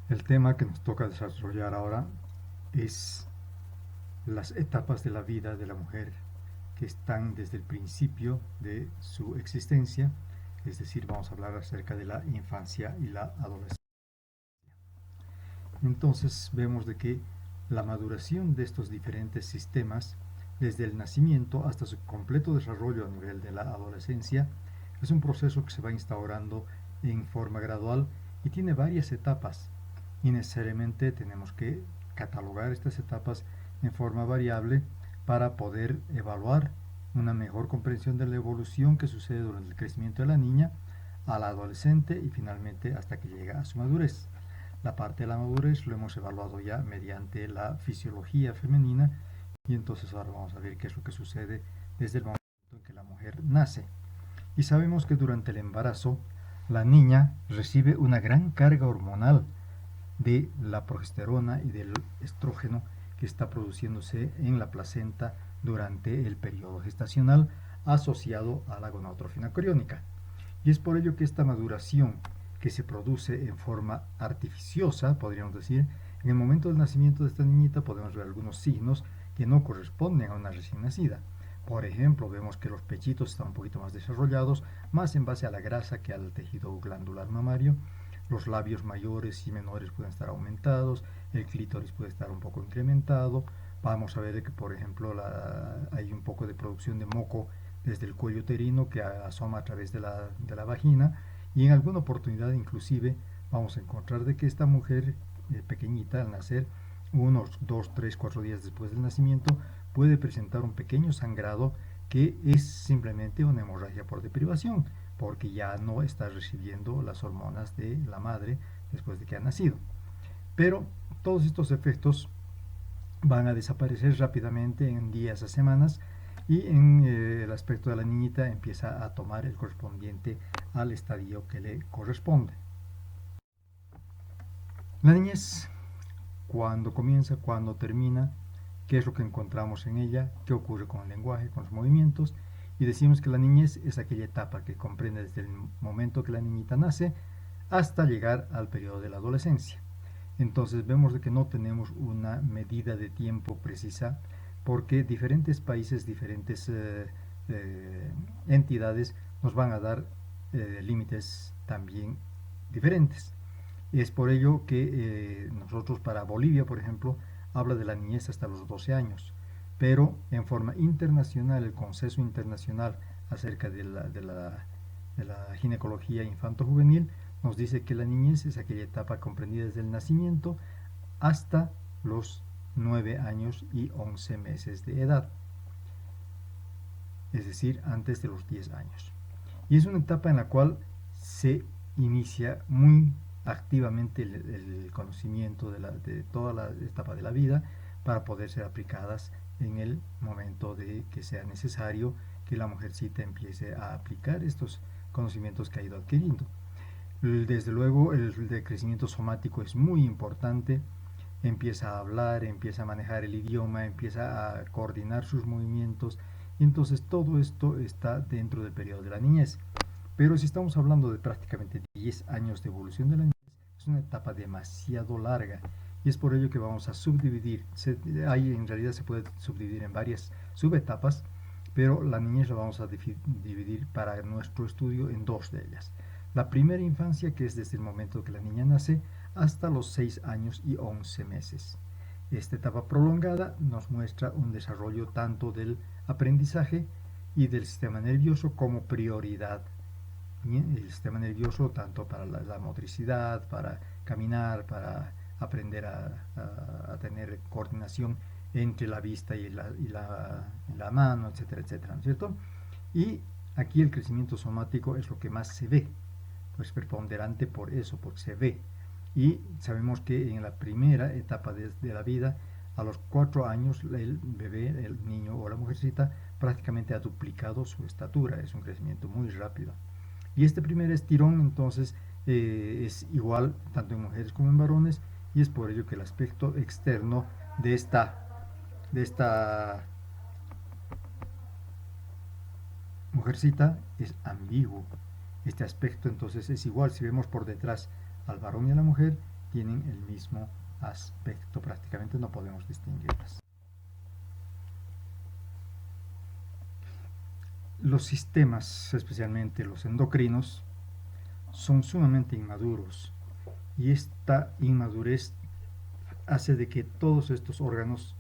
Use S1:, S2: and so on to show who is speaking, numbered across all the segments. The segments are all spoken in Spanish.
S1: El tema que nos toca desarrollar ahora es las etapas de la vida de la mujer que están desde el principio de su existencia, es decir, vamos a hablar acerca de la infancia y la adolescencia. Entonces vemos de que la maduración de estos diferentes sistemas, desde el nacimiento hasta su completo desarrollo a nivel de la adolescencia, es un proceso que se va instaurando en forma gradual y tiene varias etapas. Y necesariamente tenemos que catalogar estas etapas en forma variable para poder evaluar una mejor comprensión de la evolución que sucede durante el crecimiento de la niña a la adolescente y finalmente hasta que llega a su madurez. La parte de la madurez lo hemos evaluado ya mediante la fisiología femenina y entonces ahora vamos a ver qué es lo que sucede desde el momento en que la mujer nace. Y sabemos que durante el embarazo la niña recibe una gran carga hormonal de la progesterona y del estrógeno que está produciéndose en la placenta durante el periodo gestacional asociado a la gonadotrofina coriónica. Y es por ello que esta maduración que se produce en forma artificiosa, podríamos decir, en el momento del nacimiento de esta niñita podemos ver algunos signos que no corresponden a una recién nacida. Por ejemplo, vemos que los pechitos están un poquito más desarrollados, más en base a la grasa que al tejido glandular mamario. Los labios mayores y menores pueden estar aumentados, el clítoris puede estar un poco incrementado. Vamos a ver que, por ejemplo, hay un poco de producción de moco desde el cuello uterino que asoma a través de la vagina, y en alguna oportunidad inclusive vamos a encontrar de que esta mujer pequeñita al nacer, unos 2, 3, 4 días después del nacimiento, puede presentar un pequeño sangrado que es simplemente una hemorragia por deprivación, porque ya no está recibiendo las hormonas de la madre después de que ha nacido. Pero todos estos efectos van a desaparecer rápidamente en días a semanas y en el aspecto de la niñita empieza a tomar el correspondiente al estadio que le corresponde. La niñez, cuando comienza, cuando termina, qué es lo que encontramos en ella, qué ocurre con el lenguaje, con los movimientos, y decimos que la niñez es aquella etapa que comprende desde el momento que la niñita nace hasta llegar al periodo de la adolescencia. Entonces vemos de que no tenemos una medida de tiempo precisa porque diferentes países, diferentes entidades nos van a dar límites también diferentes. Es por ello que nosotros para Bolivia, por ejemplo, habla de la niñez hasta los 12 años, pero en forma internacional, el Consenso Internacional acerca de la ginecología infanto-juvenil nos dice que la niñez es aquella etapa comprendida desde el nacimiento hasta los 9 años y 11 meses de edad, es decir, antes de los 10 años. Y es una etapa en la cual se inicia muy activamente el conocimiento de toda la etapa de la vida para poder ser aplicadas en el momento de que sea necesario que la mujercita empiece a aplicar estos conocimientos que ha ido adquiriendo. Desde luego el crecimiento somático es muy importante, empieza a hablar, empieza a manejar el idioma, empieza a coordinar sus movimientos, y entonces todo esto está dentro del periodo de la niñez. Pero si estamos hablando de prácticamente 10 años de evolución de la niñez, es una etapa demasiado larga y es por ello que vamos a subdividir. En realidad se puede subdividir en varias subetapas, pero la niñez la vamos a dividir para nuestro estudio en dos de ellas. La primera infancia, que es desde el momento que la niña nace hasta los 6 años y 11 meses. Esta etapa prolongada nos muestra un desarrollo tanto del aprendizaje y del sistema nervioso como prioridad. El sistema nervioso tanto para la motricidad, para caminar, para aprender a tener coordinación entre la vista y la mano, etcétera, etcétera, ¿no es cierto? Y aquí el crecimiento somático es lo que más se ve, pues preponderante por eso, porque se ve. Y sabemos que en la primera etapa de la vida, a los 4 años, el bebé, el niño o la mujercita, prácticamente ha duplicado su estatura, es un crecimiento muy rápido. Y este primer estirón entonces es igual tanto en mujeres como en varones, y es por ello que el aspecto externo de esta mujercita es ambiguo. Este aspecto entonces es igual si vemos por detrás al varón y a la mujer, tienen el mismo aspecto, prácticamente no podemos distinguirlas. Los sistemas, especialmente los endocrinos, son sumamente inmaduros y esta inmadurez hace de que todos estos órganos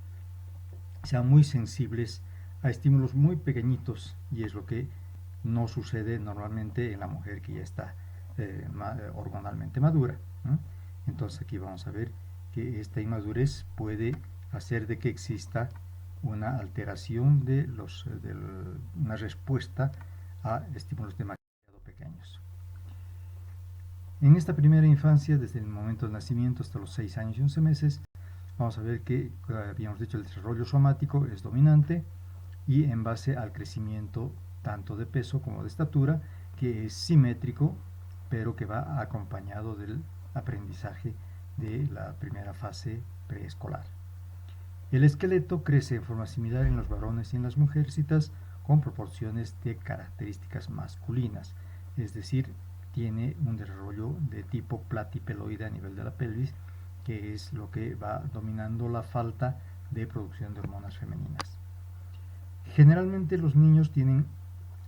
S1: sean muy sensibles a estímulos muy pequeñitos, y es lo que no sucede normalmente en la mujer que ya está hormonalmente madura, ¿no? Entonces aquí vamos a ver que esta inmadurez puede hacer de que exista una alteración de una respuesta a estímulos demasiado pequeños. En esta primera infancia, desde el momento del nacimiento hasta los 6 años y 11 meses, vamos a ver que, habíamos dicho, el desarrollo somático es dominante, y en base al crecimiento tanto de peso como de estatura, que es simétrico, pero que va acompañado del aprendizaje de la primera fase preescolar. El esqueleto crece en forma similar en los varones y en las mujercitas, con proporciones de características masculinas, es decir, tiene un desarrollo de tipo platipeloide a nivel de la pelvis, que es lo que va dominando la falta de producción de hormonas femeninas. Generalmente los niños tienen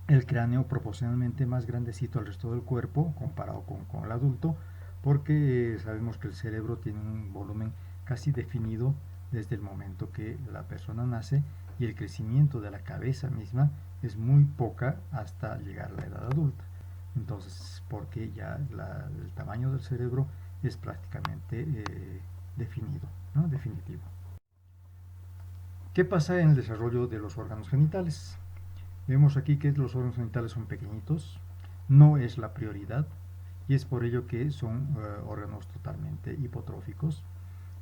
S1: el cráneo proporcionalmente más grandecito al resto del cuerpo comparado con el adulto, porque sabemos que el cerebro tiene un volumen casi definido desde el momento que la persona nace, y el crecimiento de la cabeza misma es muy poca hasta llegar a la edad adulta. Entonces, porque ya el tamaño del cerebro es prácticamente definido, ¿no? Definitivo. ¿Qué pasa en el desarrollo de los órganos genitales? Vemos aquí que los órganos genitales son pequeñitos, no es la prioridad, y es por ello que son órganos totalmente hipotróficos.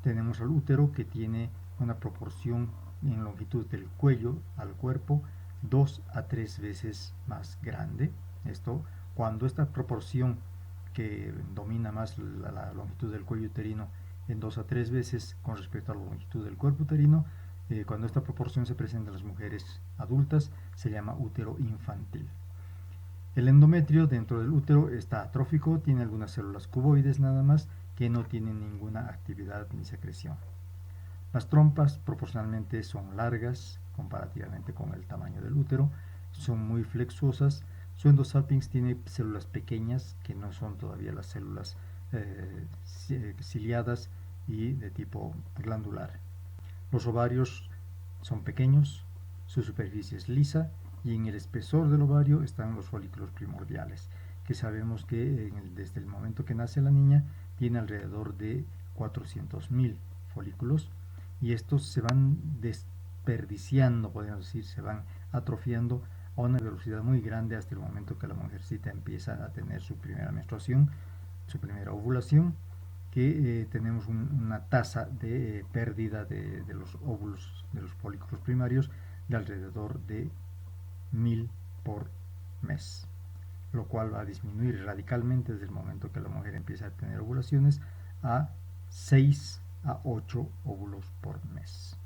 S1: Tenemos al útero, que tiene una proporción en longitud del cuello al cuerpo 2 a 3 veces más grande. Esto, cuando esta proporción, que domina más la longitud del cuello uterino en 2 a 3 veces con respecto a la longitud del cuerpo uterino, cuando esta proporción se presenta en las mujeres adultas, se llama útero infantil. El endometrio dentro del útero está atrófico, tiene algunas células cuboides nada más, que no tienen ninguna actividad ni secreción. Las trompas proporcionalmente son largas comparativamente con el tamaño del útero, son muy flexuosas. Su endosalpinx tiene células pequeñas, que no son todavía las células ciliadas y de tipo glandular. Los ovarios son pequeños, su superficie es lisa, y en el espesor del ovario están los folículos primordiales, que sabemos que desde el momento que nace la niña tiene alrededor de 400.000 folículos, y estos se van desperdiciando, podemos decir, se van atrofiando a una velocidad muy grande hasta el momento que la mujercita empieza a tener su primera menstruación, su primera ovulación, que tenemos una tasa de pérdida de los óvulos, de los folículos primarios, de alrededor de 1000 por mes, lo cual va a disminuir radicalmente desde el momento que la mujer empieza a tener ovulaciones a 6 a 8 óvulos por mes.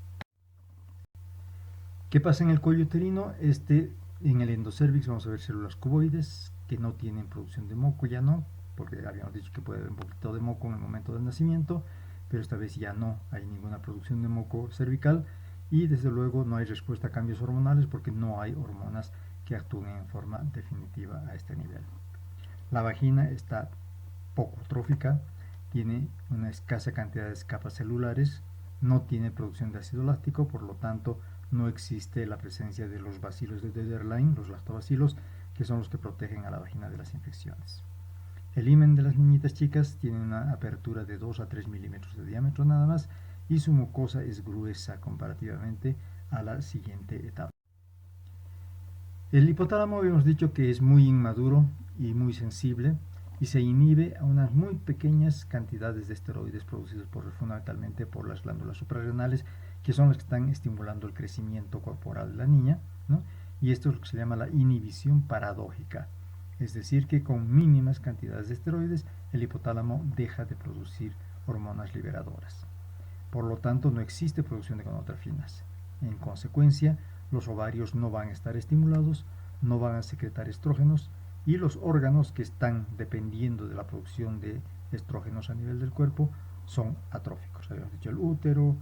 S1: ¿Qué pasa en el cuello uterino? En el endocérvix vamos a ver células cuboides que no tienen producción de moco, ya no, porque habíamos dicho que puede haber un poquito de moco en el momento del nacimiento, pero esta vez ya no hay ninguna producción de moco cervical, y desde luego no hay respuesta a cambios hormonales, porque no hay hormonas que actúen en forma definitiva a este nivel. La vagina está poco trófica, tiene una escasa cantidad de capas celulares, no tiene producción de ácido láctico, por lo tanto no existe la presencia de los bacilos de Dederlein, los lactobacilos, que son los que protegen a la vagina de las infecciones. El himen de las niñitas chicas tiene una apertura de 2 a 3 milímetros de diámetro nada más, y su mucosa es gruesa comparativamente a la siguiente etapa. El hipotálamo habíamos dicho que es muy inmaduro y muy sensible, y se inhibe a unas muy pequeñas cantidades de esteroides producidos fundamentalmente por las glándulas suprarrenales, que son las que están estimulando el crecimiento corporal de la niña, ¿no? Y esto es lo que se llama la inhibición paradójica, es decir, que con mínimas cantidades de esteroides el hipotálamo deja de producir hormonas liberadoras. Por lo tanto, no existe producción de gonotrofinas. En consecuencia, los ovarios no van a estar estimulados, no van a secretar estrógenos, y los órganos que están dependiendo de la producción de estrógenos a nivel del cuerpo son atróficos. Habíamos dicho el útero,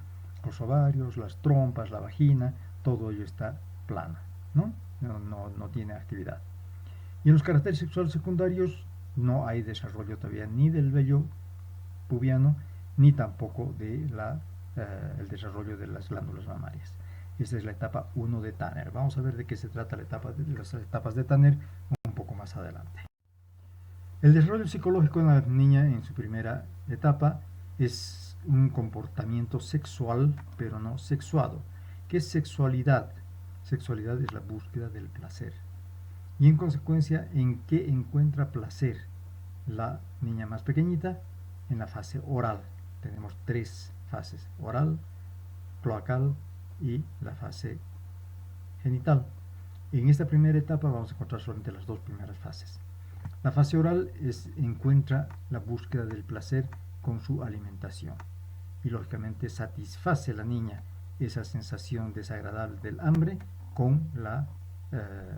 S1: los ovarios, las trompas, la vagina, todo ello está plano, ¿no? No tiene actividad. Y en los caracteres sexuales secundarios no hay desarrollo todavía ni del vello pubiano, ni tampoco de el desarrollo de las glándulas mamarias. Esta es la etapa 1 de Tanner. Vamos a ver de qué se trata las etapas de Tanner un poco más adelante. El desarrollo psicológico de la niña en su primera etapa es un comportamiento sexual, pero no sexuado. ¿Qué es sexualidad? Sexualidad es la búsqueda del placer. Y en consecuencia, ¿en qué encuentra placer la niña más pequeñita? En la fase oral. Tenemos 3 fases: oral, cloacal y la fase genital. En esta primera etapa vamos a encontrar solamente las 2 primeras fases. La fase oral encuentra la búsqueda del placer con su alimentación y lógicamente satisface a la niña esa sensación desagradable del hambre con la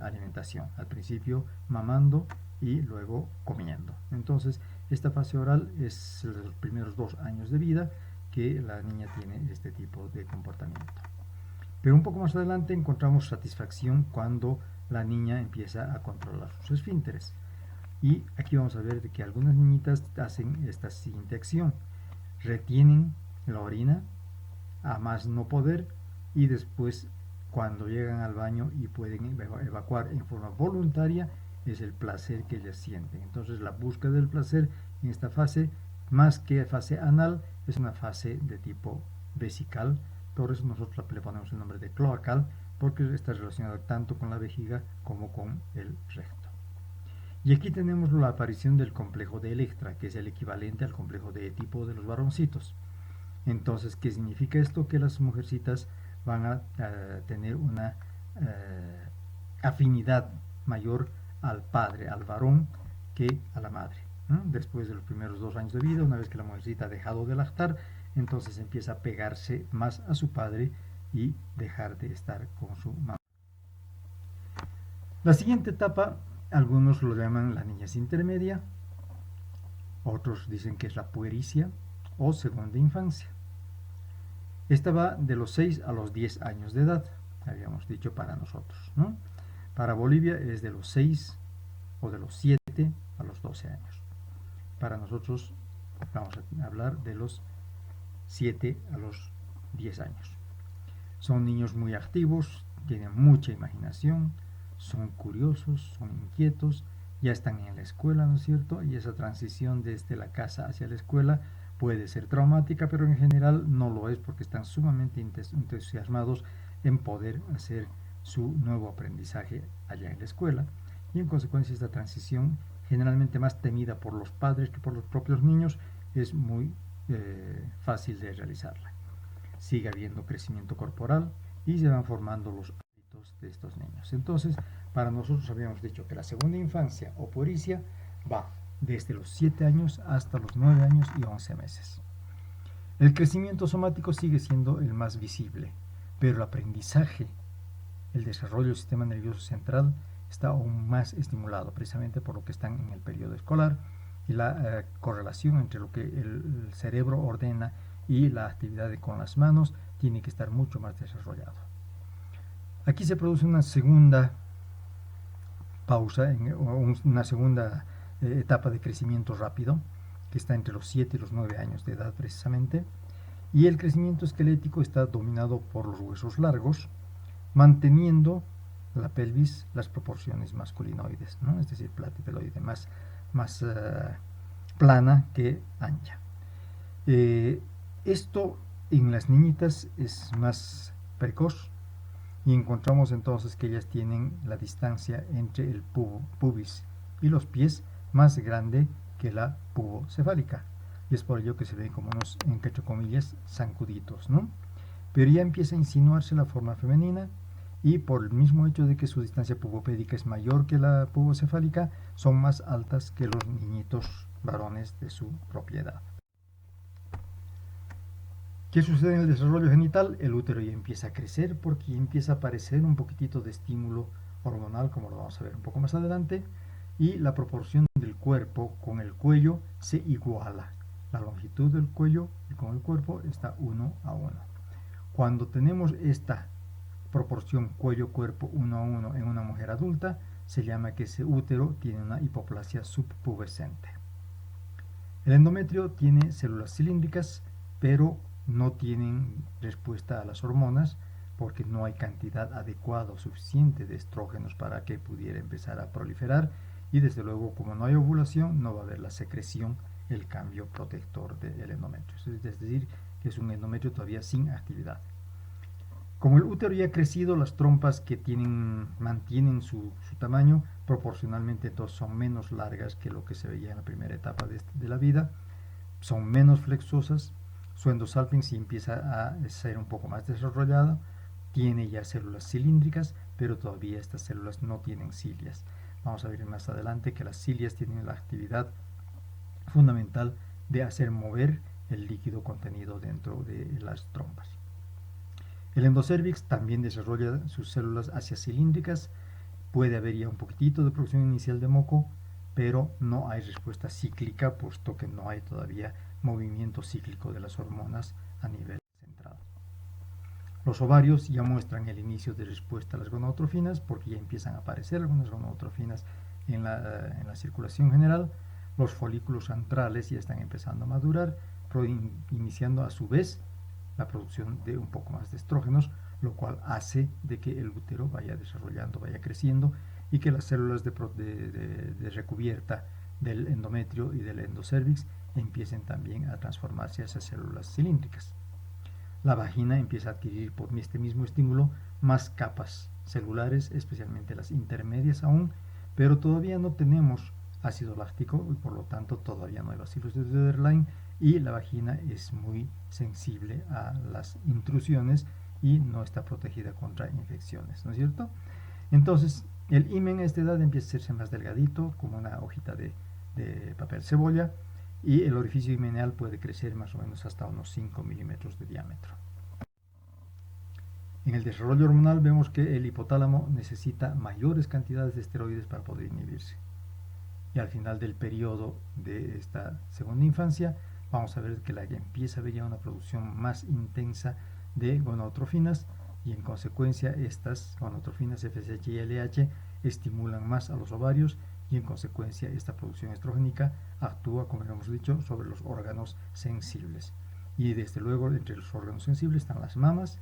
S1: alimentación, al principio mamando y luego comiendo. Entonces esta fase oral es los primeros 2 años de vida que la niña tiene este tipo de comportamiento. Pero un poco más adelante encontramos satisfacción cuando la niña empieza a controlar sus esfínteres. Y aquí vamos a ver de que algunas niñitas hacen esta siguiente acción: retienen la orina a más no poder, y después, cuando llegan al baño y pueden evacuar en forma voluntaria, es el placer que ellas sienten. Entonces la búsqueda del placer en esta fase, más que fase anal, es una fase de tipo vesical. Por eso nosotros le ponemos el nombre de cloacal, porque está relacionado tanto con la vejiga como con el recto. Y aquí tenemos la aparición del complejo de Electra, que es el equivalente al complejo de Edipo de los varoncitos. Entonces, ¿qué significa esto? Que las mujercitas van a tener una afinidad mayor al padre, al varón, que a la madre, ¿no? Después de los primeros 2 años de vida, una vez que la mujercita ha dejado de lactar, entonces empieza a pegarse más a su padre y dejar de estar con su mamá. La siguiente etapa, algunos lo llaman la niñez intermedia, otros dicen que es la puericia o segunda infancia. Esta va de los 6 a los 10 años de edad, habíamos dicho para nosotros, ¿no? Para Bolivia es de los 6 o de los 7 a los 12 años. Para nosotros vamos a hablar de los 7 a los 10 años. Son niños muy activos, tienen mucha imaginación, son curiosos, son inquietos, ya están en la escuela, ¿no es cierto? Y esa transición desde la casa hacia la escuela puede ser traumática, pero en general no lo es, porque están sumamente entusiasmados en poder hacer su nuevo aprendizaje allá en la escuela. Y en consecuencia esta transición, generalmente más temida por los padres que por los propios niños, es muy fácil de realizarla. Sigue habiendo crecimiento corporal y se van formando los hábitos de estos niños. Entonces, para nosotros habíamos dicho que la segunda infancia o puericia va desde los 7 años hasta los 9 años y 11 meses. El crecimiento somático sigue siendo el más visible, pero el aprendizaje, el desarrollo del sistema nervioso central está aún más estimulado, precisamente por lo que están en el periodo escolar, y la correlación entre lo que el cerebro ordena y la actividad con las manos tiene que estar mucho más desarrollado. Aquí se produce una segunda pausa, una segunda etapa de crecimiento rápido, que está entre los 7 y los 9 años de edad precisamente, y el crecimiento esquelético está dominado por los huesos largos, manteniendo la pelvis las proporciones masculinoides, ¿no? Es decir, platipeloide, más plana que ancha. Esto en las niñitas es más precoz, y encontramos entonces que ellas tienen la distancia entre el pubis y los pies más grande que la pubocefálica, y es por ello que se ven como unos, entre comillas, zancuditos, ¿no? Pero ya empieza a insinuarse la forma femenina, y por el mismo hecho de que su distancia pubopédica es mayor que la pubocefálica, son más altas que los niñitos varones de su propiedad. ¿Qué sucede en el desarrollo genital? El útero ya empieza a crecer porque empieza a aparecer un poquitito de estímulo hormonal, como lo vamos a ver un poco más adelante, y la proporción del cuerpo con el cuello se iguala. la longitud del cuello y con el cuerpo está 1 a 1. Cuando tenemos esta proporción cuello-cuerpo 1 a 1 en una mujer adulta, se llama que ese útero tiene una hipoplasia subpubescente. El endometrio tiene células cilíndricas, pero no tienen respuesta a las hormonas porque no hay cantidad adecuada o suficiente de estrógenos para que pudiera empezar a proliferar, y desde luego, como no hay ovulación, no va a haber la secreción, el cambio protector del endometrio. Es decir, que es un endometrio todavía sin actividad. Como el útero ya ha crecido, las trompas que mantienen su tamaño proporcionalmente, entonces son menos largas que lo que se veía en la primera etapa de la vida, son menos flexosas, su endosalpinx sí empieza a ser un poco más desarrollado, tiene ya células cilíndricas, pero todavía estas células no tienen cilias. Vamos a ver más adelante que las cilias tienen la actividad fundamental de hacer mover el líquido contenido dentro de las trompas. El endocervix también desarrolla sus células hacia cilíndricas, puede haber ya un poquitito de producción inicial de moco, pero no hay respuesta cíclica, puesto que no hay todavía movimiento cíclico de las hormonas a nivel central. Los ovarios ya muestran el inicio de respuesta a las gonadotrofinas, porque ya empiezan a aparecer algunas gonadotrofinas en la circulación general. Los folículos antrales ya están empezando a madurar, iniciando a su vez la producción de un poco más de estrógenos, lo cual hace de que el útero vaya desarrollando, vaya creciendo, y que las células de recubierta del endometrio y del endocervix empiecen también a transformarse hacia células cilíndricas. La vagina empieza a adquirir por este mismo estímulo más capas celulares, especialmente las intermedias aún, pero todavía no tenemos ácido láctico y por lo tanto todavía no hay Bacillus de Döderlein, y la vagina es muy sensible a las intrusiones y no está protegida contra infecciones, ¿no es cierto? Entonces, el himen a esta edad empieza a hacerse más delgadito, como una hojita de papel cebolla, y el orificio himeneal puede crecer más o menos hasta unos 5 milímetros de diámetro. En el desarrollo hormonal vemos que el hipotálamo necesita mayores cantidades de esteroides para poder inhibirse. Y al final del periodo de esta segunda infancia, vamos a ver que empieza a haber ya una producción más intensa de gonadotrofinas, y en consecuencia estas gonadotrofinas FSH y LH estimulan más a los ovarios, y en consecuencia esta producción estrogénica actúa, como hemos dicho, sobre los órganos sensibles. Y desde luego entre los órganos sensibles están las mamas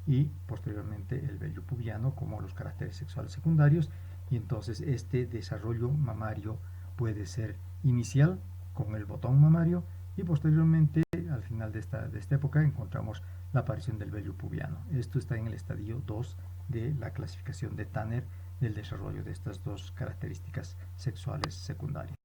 S1: y posteriormente el vello pubiano como los caracteres sexuales secundarios, y entonces este desarrollo mamario puede ser inicial con el botón mamario, y posteriormente al final de esta época encontramos la aparición del vello pubiano. Esto está en el estadio 2 de la clasificación de Tanner del desarrollo de estas dos características sexuales secundarias.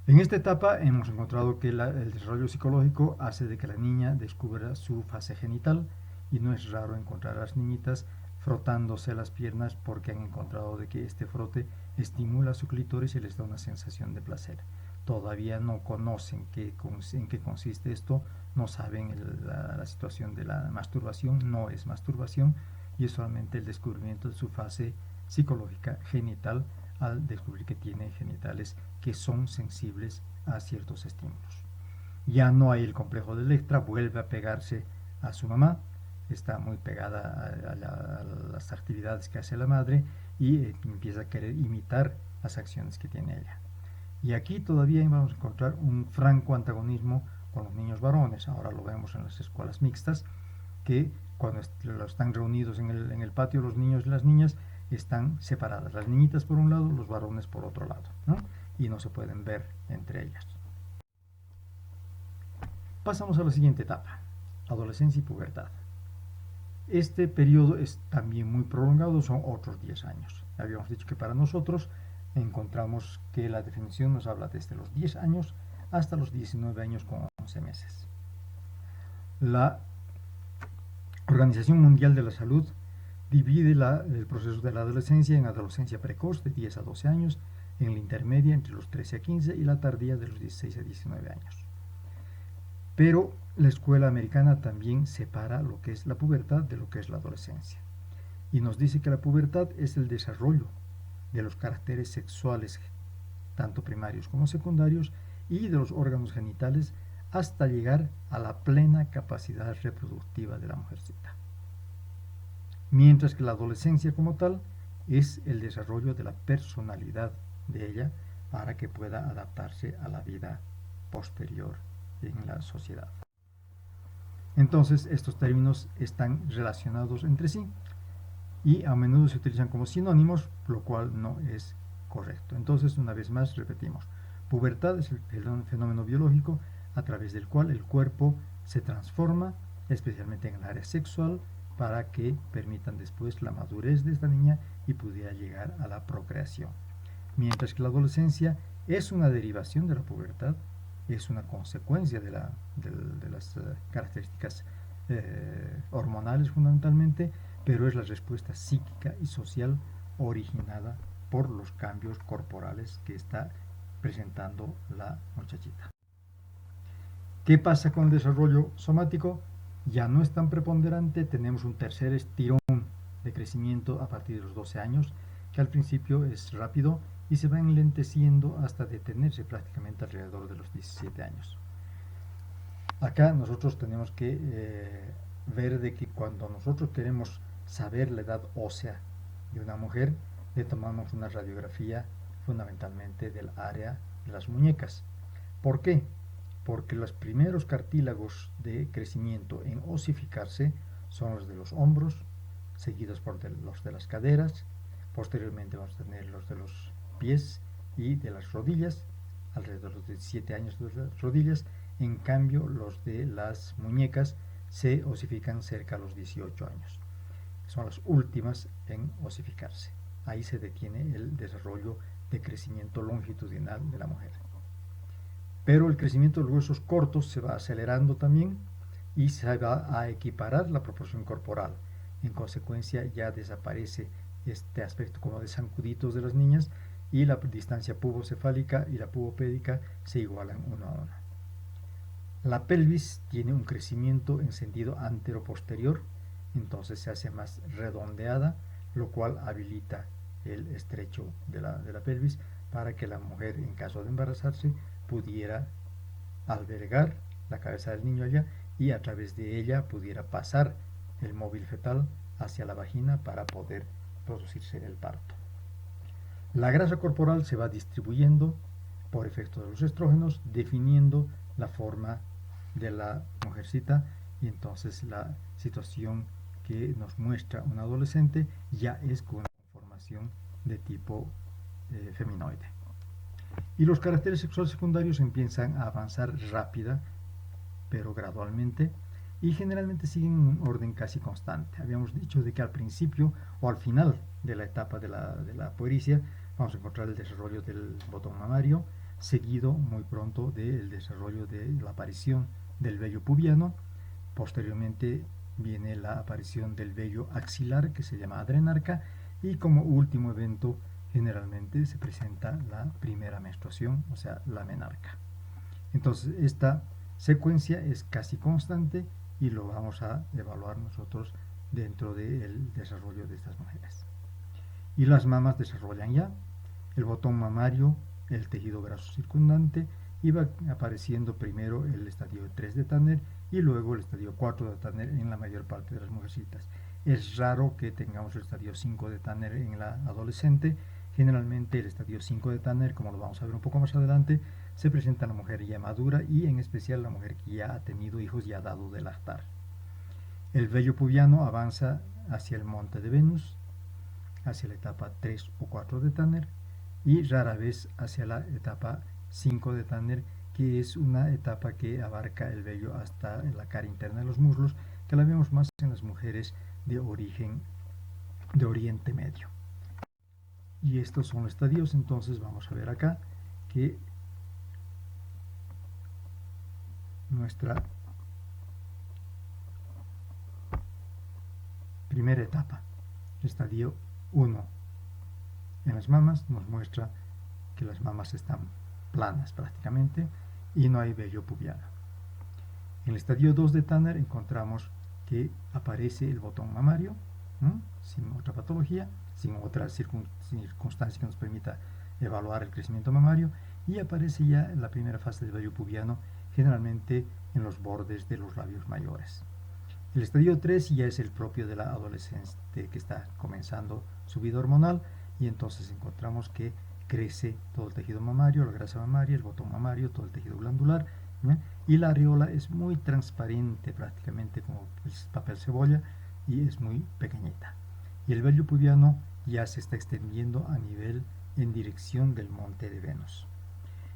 S1: En esta etapa hemos encontrado que el desarrollo psicológico hace de que la niña descubra su fase genital, y no es raro encontrar a las niñitas frotándose las piernas porque han encontrado de que este frote estimula su clítoris y les da una sensación de placer. Todavía no conocen en qué consiste esto, no saben la situación de la masturbación, no es masturbación, y es solamente el descubrimiento de su fase psicológica genital al descubrir que tiene genitales que son sensibles a ciertos estímulos. Ya no hay el complejo de Electra, vuelve a pegarse a su mamá, está muy pegada a las actividades que hace la madre, y empieza a querer imitar las acciones que tiene ella. Y aquí todavía vamos a encontrar un franco antagonismo con los niños varones. Ahora lo vemos en las escuelas mixtas, que cuando están reunidos en el patio los niños y las niñas, están separadas, las niñitas por un lado, los varones por otro lado, ¿no? Y no se pueden ver entre ellas. Pasamos a la siguiente etapa, adolescencia y pubertad. Este periodo es también muy prolongado, son otros 10 años. Habíamos dicho que para nosotros encontramos que la definición nos habla desde los 10 años hasta los 19 años con 11 meses. La Organización Mundial de la Salud divide el proceso de la adolescencia en adolescencia precoz de 10 a 12 años, en la intermedia entre los 13 a 15 y la tardía de los 16 a 19 años. Pero la escuela americana también separa lo que es la pubertad de lo que es la adolescencia, y nos dice que la pubertad es el desarrollo de los caracteres sexuales, tanto primarios como secundarios, y de los órganos genitales hasta llegar a la plena capacidad reproductiva de la mujercita. Mientras que la adolescencia como tal es el desarrollo de la personalidad de ella para que pueda adaptarse a la vida posterior en la sociedad. Entonces, estos términos están relacionados entre sí y a menudo se utilizan como sinónimos, lo cual no es correcto. Entonces, una vez más, repetimos. Pubertad es el fenómeno biológico a través del cual el cuerpo se transforma, especialmente en el área sexual, para que permitan después la madurez de esta niña y pudiera llegar a la procreación. Mientras que la adolescencia es una derivación de la pubertad, es una consecuencia de las características hormonales fundamentalmente, pero es la respuesta psíquica y social originada por los cambios corporales que está presentando la muchachita. ¿Qué pasa con el desarrollo somático? Ya no es tan preponderante, tenemos un tercer estirón de crecimiento a partir de los 12 años, que al principio es rápido y se va enlenteciendo hasta detenerse prácticamente alrededor de los 17 años. Acá nosotros tenemos que ver de que cuando nosotros queremos saber la edad ósea de una mujer, le tomamos una radiografía fundamentalmente del área de las muñecas. ¿Por qué? Porque los primeros cartílagos de crecimiento en osificarse son los de los hombros, seguidos por los de las caderas, posteriormente vamos a tener los de los pies y de las rodillas, alrededor de los 17 años de las rodillas. En cambio, los de las muñecas se osifican cerca a los 18 años. Son las últimas en osificarse. Ahí se detiene el desarrollo de crecimiento longitudinal de la mujer. Pero el crecimiento de los huesos cortos se va acelerando también y se va a equiparar la proporción corporal. En consecuencia, ya desaparece este aspecto como de zancuditos de las niñas y la distancia pubocefálica y la pubopédica se igualan uno a uno. La pelvis tiene un crecimiento en sentido antero-posterior, entonces se hace más redondeada, lo cual habilita el estrecho de la pelvis para que la mujer, en caso de embarazarse, pudiera albergar la cabeza del niño allá y a través de ella pudiera pasar el móvil fetal hacia la vagina para poder producirse el parto. La grasa corporal se va distribuyendo por efecto de los estrógenos, definiendo la forma de la mujercita, y entonces la situación que nos muestra un adolescente ya es con una conformación de tipo feminoide. Y los caracteres sexuales secundarios empiezan a avanzar rápida, pero gradualmente, y generalmente siguen un orden casi constante. Habíamos dicho de que al principio o al final de la etapa de la puericia vamos a encontrar el desarrollo del botón mamario, seguido muy pronto del desarrollo de la aparición del vello pubiano. Posteriormente viene la aparición del vello axilar, que se llama adrenarca, y como último evento generalmente se presenta la primera menstruación, o sea, la menarca. Entonces esta secuencia es casi constante y lo vamos a evaluar nosotros dentro del desarrollo de estas mujeres. Y las mamas desarrollan ya el botón mamario, el tejido graso circundante, y va apareciendo primero el estadio 3 de Tanner y luego el estadio 4 de Tanner en la mayor parte de las mujercitas. Es raro que tengamos el estadio 5 de Tanner en la adolescente. Generalmente el estadio 5 de Tanner, como lo vamos a ver un poco más adelante, se presenta en la mujer ya madura y en especial la mujer que ya ha tenido hijos y ha dado de lactar. El vello pubiano avanza hacia el monte de Venus, hacia la etapa 3 o 4 de Tanner, y rara vez hacia la etapa 5 de Tanner, que es una etapa que abarca el vello hasta la cara interna de los muslos, que la vemos más en las mujeres de origen de Oriente Medio. Y estos son los estadios. Entonces vamos a ver acá que nuestra primera etapa, estadio 1 en las mamas, nos muestra que las mamas están planas prácticamente y no hay vello pubiano. En el estadio 2 de Tanner encontramos que aparece el botón mamario, sin otra patología, sin otra circunstancia que nos permita evaluar el crecimiento mamario, y aparece ya en la primera fase del vello pubiano, generalmente en los bordes de los labios mayores. El estadio 3 ya es el propio de la adolescente que está comenzando su vida hormonal, y entonces encontramos que crece todo el tejido mamario, la grasa mamaria, el botón mamario, todo el tejido glandular, ¿eh? Y la areola es muy transparente, prácticamente como el papel cebolla, y es muy pequeñita. Y el vello pubiano ya se está extendiendo a nivel en dirección del monte de Venus.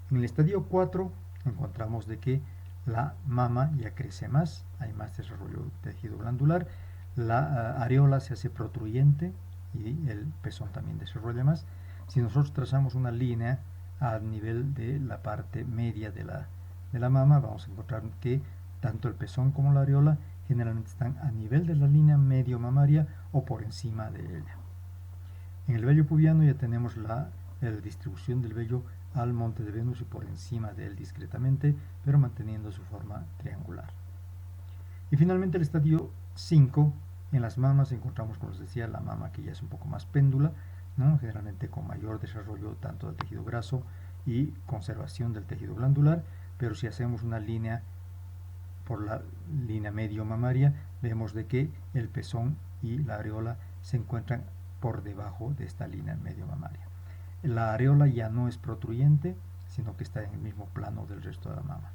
S1: En el estadio 4 encontramos de que la mama ya crece más, hay más desarrollo de tejido glandular, la areola se hace protruyente y el pezón también desarrolla más. Si nosotros trazamos una línea a nivel de la parte media de la mama, vamos a encontrar que tanto el pezón como la areola generalmente están a nivel de la línea medio mamaria o por encima de ella. En el vello pubiano ya tenemos la distribución del vello al monte de Venus y por encima de él discretamente, pero manteniendo su forma triangular. Y finalmente el estadio 5, en las mamas encontramos, como les decía, la mama que ya es un poco más péndula, ¿no? Generalmente con mayor desarrollo tanto del tejido graso y conservación del tejido glandular, pero si hacemos una línea por la línea medio mamaria, vemos de que el pezón y la areola se encuentran por debajo de esta línea medio mamaria. La areola ya no es protruyente, sino que está en el mismo plano del resto de la mama.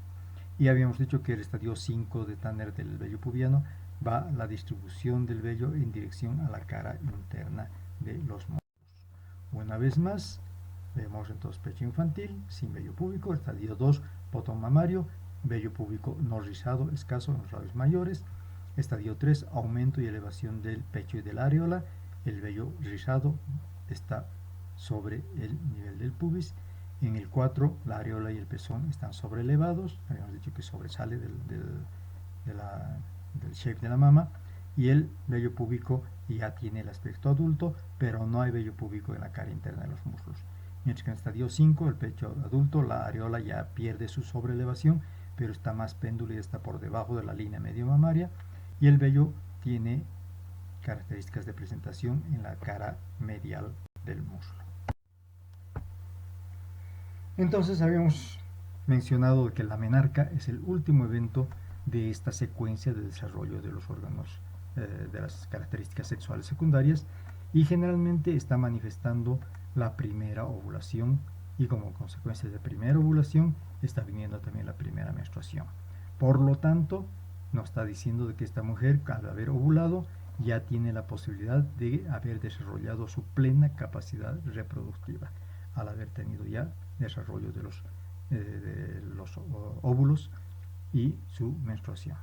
S1: Y habíamos dicho que el estadio 5 de Tanner del vello pubiano va la distribución del vello en dirección a la cara interna de los muslos. Una vez más, vemos entonces pecho infantil, sin vello púbico, estadio 2, botón mamario, vello púbico no rizado, escaso en los labios mayores. Estadio 3, aumento y elevación del pecho y de la areola, el vello rizado está sobre el nivel del pubis. En el 4, la areola y el pezón están sobreelevados, habíamos dicho que sobresale del shape de la mama, y el vello púbico ya tiene el aspecto adulto, pero no hay vello púbico en la cara interna de los muslos. Mientras que en el estadio 5, el pecho adulto, la areola ya pierde su sobreelevación, pero está más péndula y está por debajo de la línea medio mamaria, y el vello tiene características de presentación en la cara medial del muslo. Entonces habíamos mencionado que la menarca es el último evento de esta secuencia de desarrollo de los órganos de las características sexuales secundarias, y generalmente está manifestando la primera ovulación, y como consecuencia de la primera ovulación está viniendo también la primera menstruación. Por lo tanto, nos está diciendo de que esta mujer, al haber ovulado, ya tiene la posibilidad de haber desarrollado su plena capacidad reproductiva, al haber tenido ya desarrollo de los óvulos y su menstruación.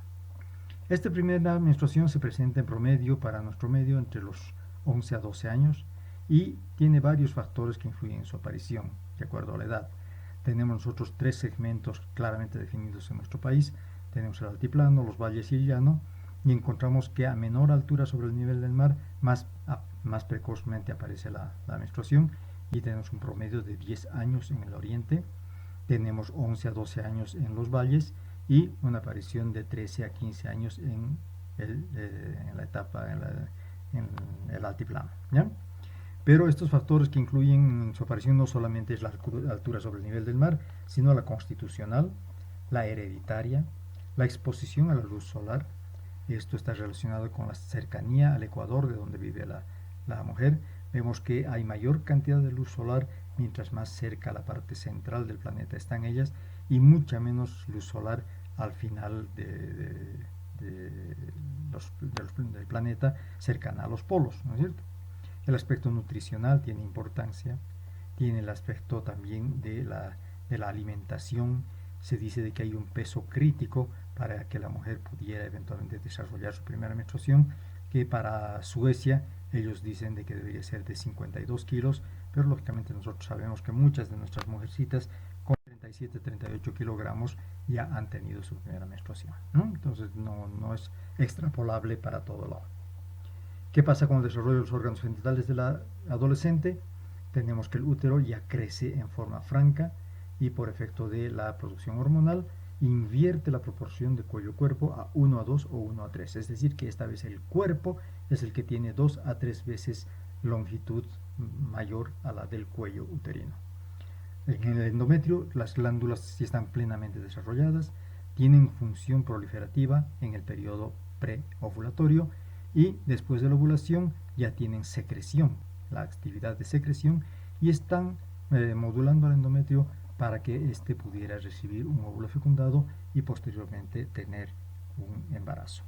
S1: Esta primera menstruación se presenta en promedio para nuestro medio entre los 11 a 12 años y tiene varios factores que influyen en su aparición, de acuerdo a la edad. Tenemos nosotros 3 segmentos claramente definidos en nuestro país. Tenemos el altiplano, los valles y el llano, y encontramos que a menor altura sobre el nivel del mar, más precozmente aparece la menstruación, y tenemos un promedio de 10 años en el oriente, tenemos 11 a 12 años en los valles y una aparición de 13 a 15 años en la etapa, en el altiplano, ¿ya? Pero estos factores que influyen en su aparición no solamente es la altura sobre el nivel del mar, sino la constitucional, la hereditaria, la exposición a la luz solar. Esto está relacionado con la cercanía al ecuador de donde vive la mujer. Vemos que hay mayor cantidad de luz solar mientras más cerca a la parte central del planeta están ellas, y mucha menos luz solar al final del planeta, cercana a los polos, ¿no es cierto? El aspecto nutricional tiene importancia, tiene el aspecto también de la alimentación. Se dice de que hay un peso crítico para que la mujer pudiera eventualmente desarrollar su primera menstruación, que para Suecia ellos dicen de que debería ser de 52 kilos, pero lógicamente nosotros sabemos que muchas de nuestras mujercitas con 37, 38 kilogramos ya han tenido su primera menstruación, ¿no? Entonces no es extrapolable para todo lado. ¿Qué pasa con el desarrollo de los órganos genitales de la adolescente? Tenemos que el útero ya crece en forma franca y por efecto de la producción hormonal invierte la proporción de cuello-cuerpo a 1 a 2 o 1 a 3. Es decir, que esta vez el cuerpo es el que tiene 2 a 3 veces longitud mayor a la del cuello uterino. En el endometrio las glándulas sí están plenamente desarrolladas, tienen función proliferativa en el periodo preovulatorio y después de la ovulación ya tienen secreción, la actividad de secreción, y están modulando al endometrio para que éste pudiera recibir un óvulo fecundado y posteriormente tener un embarazo.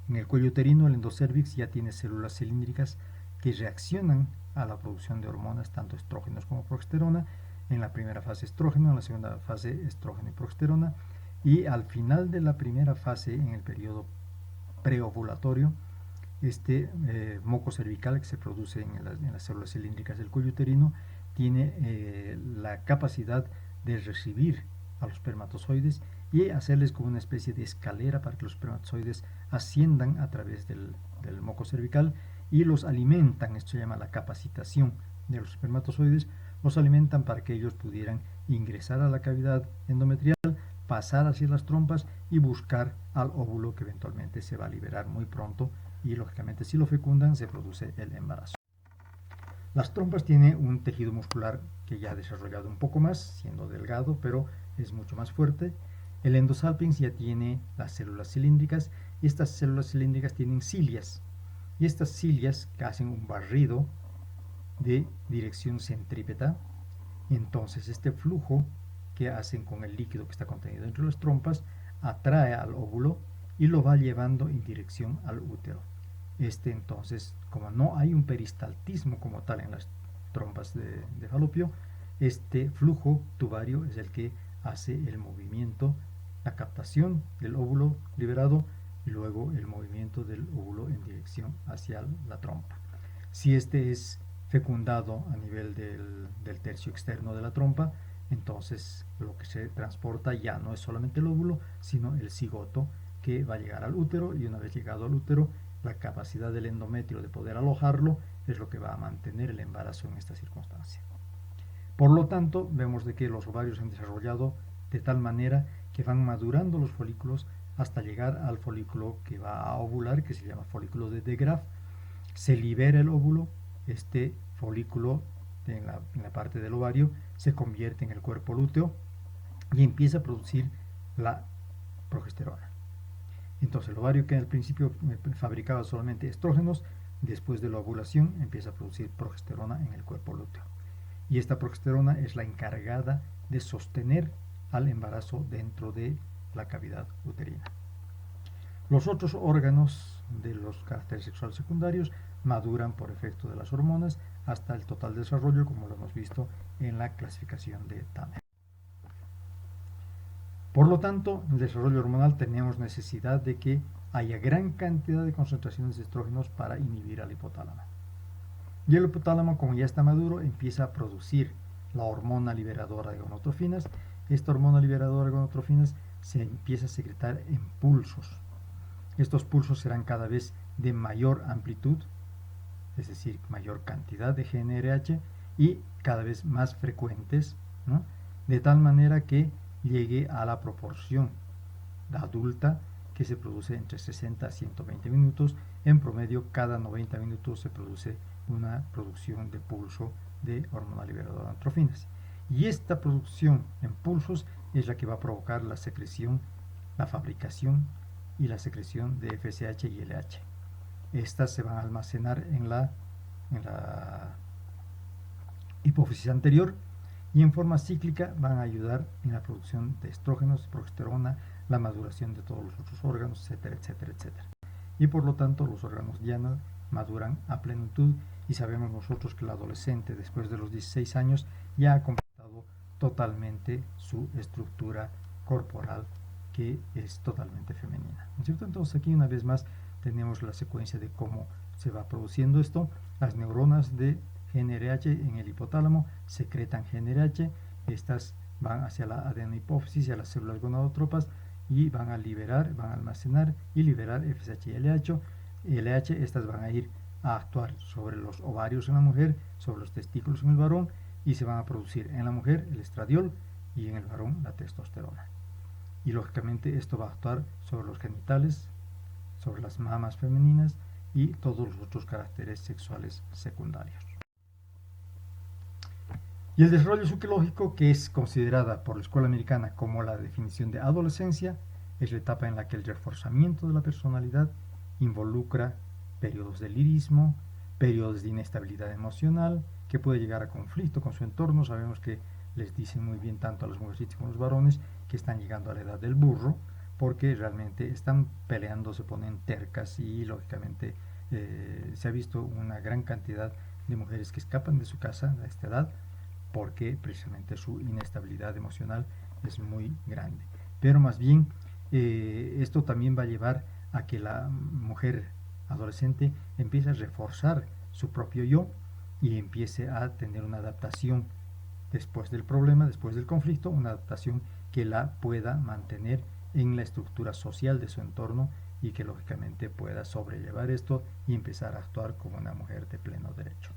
S1: En el cuello uterino, el endocérvix ya tiene células cilíndricas que reaccionan a la producción de hormonas, tanto estrógenos como progesterona. En la primera fase estrógeno, en la segunda fase estrógeno y progesterona, y al final de la primera fase, en el periodo preovulatorio, este moco cervical que se produce en las células cilíndricas del cuello uterino tiene la capacidad de recibir a los espermatozoides y hacerles como una especie de escalera para que los espermatozoides asciendan a través del moco cervical y los alimentan. Esto se llama la capacitación de los espermatozoides. Los alimentan para que ellos pudieran ingresar a la cavidad endometrial, pasar hacia las trompas y buscar al óvulo que eventualmente se va a liberar muy pronto, y lógicamente si lo fecundan se produce el embarazo. Las trompas tienen un tejido muscular que ya ha desarrollado un poco más, siendo delgado, pero es mucho más fuerte. El endosalpinx ya tiene las células cilíndricas, y estas células cilíndricas tienen cilias, y estas cilias que hacen un barrido de dirección centrípeta. Entonces este flujo que hacen con el líquido que está contenido entre las trompas atrae al óvulo y lo va llevando en dirección al útero. Entonces, como no hay un peristaltismo como tal en las trompas de falopio, este flujo tubario es el que hace el movimiento, la captación del óvulo liberado y luego el movimiento del óvulo en dirección hacia la trompa. Si este es fecundado a nivel del tercio externo de la trompa, entonces lo que se transporta ya no es solamente el óvulo, sino el cigoto, que va a llegar al útero, y una vez llegado al útero, la capacidad del endometrio de poder alojarlo es lo que va a mantener el embarazo en esta circunstancia. Por lo tanto, vemos de que los ovarios se han desarrollado de tal manera que van madurando los folículos hasta llegar al folículo que va a ovular, que se llama folículo de Graaff. Se libera el óvulo, este folículo en la parte del ovario se convierte en el cuerpo lúteo y empieza a producir la progesterona. Entonces el ovario, que al principio fabricaba solamente estrógenos, después de la ovulación empieza a producir progesterona en el cuerpo lúteo. Y esta progesterona es la encargada de sostener al embarazo dentro de la cavidad uterina. Los otros órganos de los caracteres sexuales secundarios maduran por efecto de las hormonas hasta el total desarrollo, como lo hemos visto en la clasificación de Tanner. Por lo tanto, en el desarrollo hormonal tenemos necesidad de que haya gran cantidad de concentraciones de estrógenos para inhibir al hipotálamo. Y el hipotálamo, como ya está maduro, empieza a producir la hormona liberadora de gonadotrofinas. Esta hormona liberadora de gonadotrofinas se empieza a secretar en pulsos. Estos pulsos serán cada vez de mayor amplitud, es decir, mayor cantidad de GnRH, y cada vez más frecuentes, ¿no? De tal manera que llegue a la proporción adulta que se produce entre 60 a 120 minutos. En promedio, cada 90 minutos se produce una producción de pulso de hormona liberadora de gonadotrofinas. Y esta producción en pulsos es la que va a provocar la secreción, la fabricación y la secreción de FSH y LH. Estas se van a almacenar en la hipófisis anterior y en forma cíclica van a ayudar en la producción de estrógenos, progesterona, la maduración de todos los otros órganos, etcétera, etcétera, etcétera. Y por lo tanto los órganos ya no maduran a plenitud, y sabemos nosotros que el adolescente después de los 16 años ya ha completado totalmente su estructura corporal, que es totalmente femenina, ¿no es cierto? Entonces aquí una vez más tenemos la secuencia de cómo se va produciendo esto. Las neuronas de GnRH en el hipotálamo secretan GnRH, estas van hacia la adenohipófisis y a las células gonadotrópas y van a liberar, van a almacenar y liberar FSH y LH. Estas van a ir a actuar sobre los ovarios en la mujer, sobre los testículos en el varón, y se van a producir en la mujer el estradiol y en el varón la testosterona. Y lógicamente esto va a actuar sobre los genitales, sobre las mamas femeninas y todos los otros caracteres sexuales secundarios. Y el desarrollo psicológico, que es considerada por la escuela americana como la definición de adolescencia, es la etapa en la que el reforzamiento de la personalidad involucra periodos de lirismo, periodos de inestabilidad emocional, que puede llegar a conflicto con su entorno. Sabemos que les dicen muy bien tanto a las mujercitas como a los varones que están llegando a la edad del burro, porque realmente están peleando, se ponen tercas y lógicamente se ha visto una gran cantidad de mujeres que escapan de su casa a esta edad porque precisamente su inestabilidad emocional es muy grande. Pero más bien esto también va a llevar a que la mujer adolescente empiece a reforzar su propio yo y empiece a tener una adaptación después del problema, después del conflicto, una adaptación que la pueda mantener en la estructura social de su entorno y que lógicamente pueda sobrellevar esto y empezar a actuar como una mujer de pleno derecho.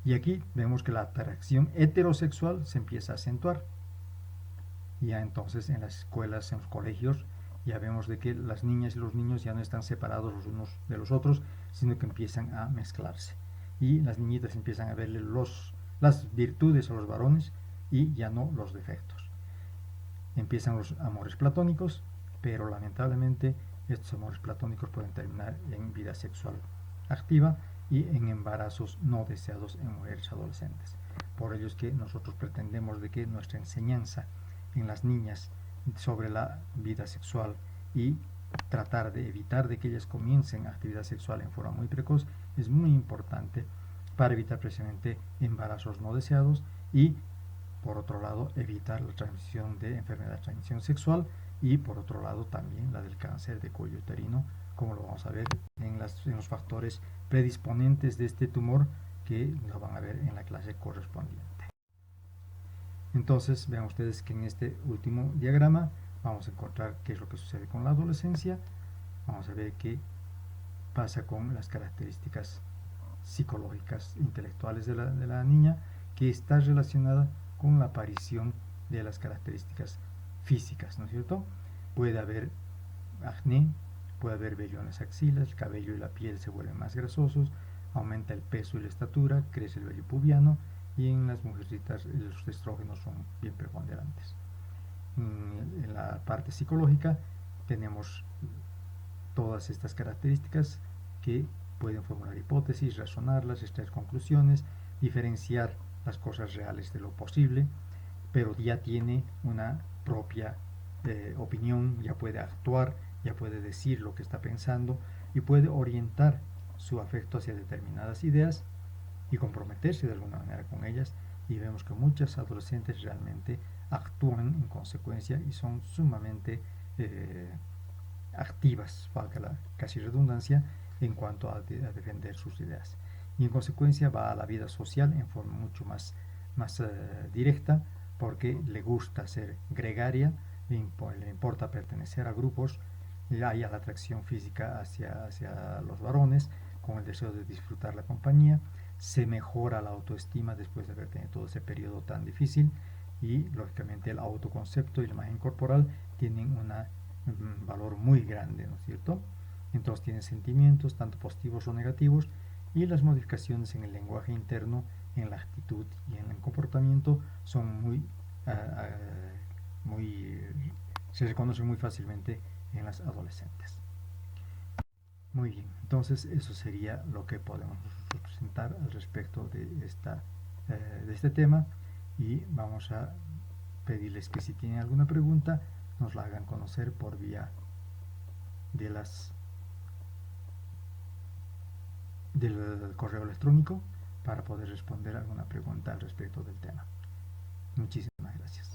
S1: Y aquí vemos que la atracción heterosexual se empieza a acentuar. Ya entonces en las escuelas, en los colegios, ya vemos de que las niñas y los niños ya no están separados los unos de los otros, sino que empiezan a mezclarse. Y las niñitas empiezan a verle las virtudes a los varones y ya no los defectos. Empiezan los amores platónicos, pero lamentablemente estos amores platónicos pueden terminar en vida sexual activa y en embarazos no deseados en mujeres adolescentes. Por ello es que nosotros pretendemos de que nuestra enseñanza en las niñas sobre la vida sexual y tratar de evitar de que ellas comiencen actividad sexual en forma muy precoz es muy importante para evitar precisamente embarazos no deseados y por otro lado evitar la transmisión de enfermedad de transmisión sexual y por otro lado también la del cáncer de cuello uterino, como lo vamos a ver en los factores predisponentes de este tumor que lo van a ver en la clase correspondiente. Entonces vean ustedes que en este último diagrama vamos a encontrar qué es lo que sucede con la adolescencia. Vamos a ver qué pasa con las características psicológicas intelectuales de la niña, que está relacionada con la aparición de las características físicas, ¿no es cierto? Puede haber acné, puede haber vello en las axilas, el cabello y la piel se vuelven más grasosos, aumenta el peso y la estatura, crece el vello pubiano y en las mujercitas los estrógenos son bien preponderantes. En la parte psicológica tenemos todas estas características que pueden formular hipótesis, razonarlas, extraer conclusiones, diferenciar las cosas reales de lo posible, pero ya tiene una propia opinión, ya puede actuar, ya puede decir lo que está pensando y puede orientar su afecto hacia determinadas ideas y comprometerse de alguna manera con ellas. Y vemos que muchas adolescentes realmente actúan en consecuencia y son sumamente activas, valga la casi redundancia, en cuanto a defender sus ideas. Y en consecuencia va a la vida social en forma mucho más directa, porque le gusta ser gregaria, le importa pertenecer a grupos, hay la atracción física hacia los varones, con el deseo de disfrutar la compañía, se mejora la autoestima después de haber tenido todo ese periodo tan difícil y lógicamente el autoconcepto y la imagen corporal tienen un valor muy grande, ¿no es cierto? Entonces tienen sentimientos tanto positivos o negativos y las modificaciones en el lenguaje interno, en la actitud y en el comportamiento son muy se reconocen muy fácilmente en las adolescentes. Muy bien, entonces eso sería lo que podemos presentar al respecto de este tema y vamos a pedirles que si tienen alguna pregunta nos la hagan conocer por vía de del correo electrónico para poder responder alguna pregunta al respecto del tema. Muchísimas gracias.